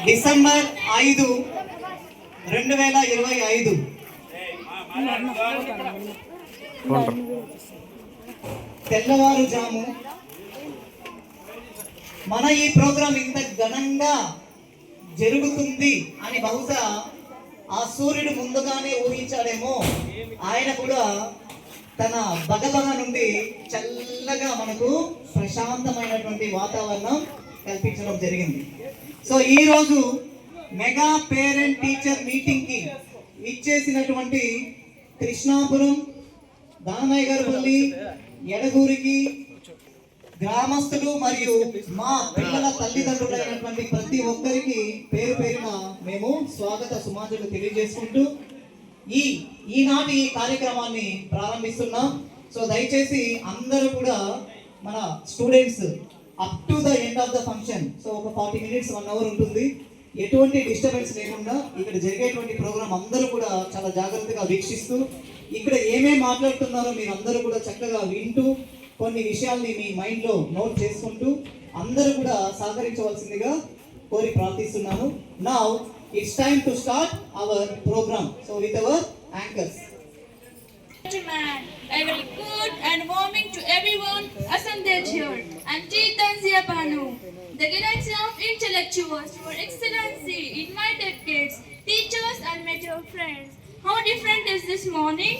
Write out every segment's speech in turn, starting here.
December 5, 2025 తెల్లవారుజాము మన ఈ ప్రోగ్రాం ఇంత ఘనంగా జరుగుతుంది అని బహుశా ఆ సూర్యుడు ముందుగానే ఊహించాడేమో. ఆయన కూడా తన బగబగ నుండి చల్లగా మనకు ప్రశాంతమైనటువంటి వాతావరణం కల్పించడం జరిగింది. సో ఈరోజు మెగా పేరెంట్ టీచర్ మీటింగ్కి ఇచ్చేసినటువంటి కృష్ణాపురం, దానమయ్య గారిపల్లి, ఎడగూరికి గ్రామస్తులు మరియు మా పిల్లల తల్లిదండ్రులైనటువంటి ప్రతి ఒక్కరికి పేరు పేరున మేము స్వాగత సుమాంజలు తెలియజేసుకుంటూ ఈనాటి ఈ కార్యక్రమాన్ని ప్రారంభిస్తున్నాం. సో దయచేసి అందరూ కూడా మన students up to the end of the function, so ఒక 40 minutes 1 hour ఉంటుంది, ఎటువంటి డిస్టర్బెన్స్ లేకుండా ఇక్కడ జరిగేటువంటి ప్రోగ్రామ్ అందరూ కూడా చాలా జాగ్రత్తగా వీక్షిస్తూ ఇక్కడ ఏమేమి మాట్లాడుతున్నారో మీరు అందరూ కూడా చక్కగా వింటూ కొన్ని విషయాల్ని మీ మైండ్లో నోట్ చేసుకుంటూ అందరూ కూడా సహకరించవలసిందిగా కోరి ప్రార్థిస్తున్నాను. Now it's time to start our program. So with our anchors. A very good and warming to everyone assembled here. I'm Chetan Ziapanu, the galaxy of intellectuals, your excellency, invited kids, teachers and my dear friends. How different is this morning?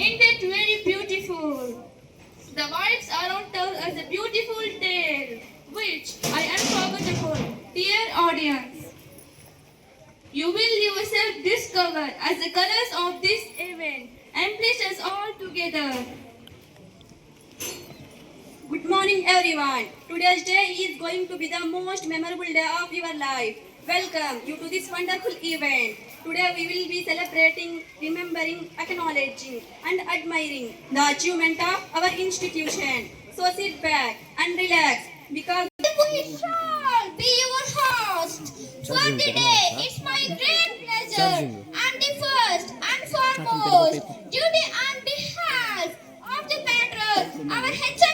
Indeed very beautiful. The vibes around tell us a beautiful tale, which I unforgettable. Dear audience, you will yourself discover as the colors of this event amplifies us all together. Good morning everyone. Today's day is going to be the most memorable day of your life. Welcome you to this wonderful event. Today we will be celebrating, remembering, acknowledging and admiring the achievement of our institution. So sit back and relax because We shall be your host for the day. It's my great pleasure and the first and foremost duty on behalf of the patron, our HR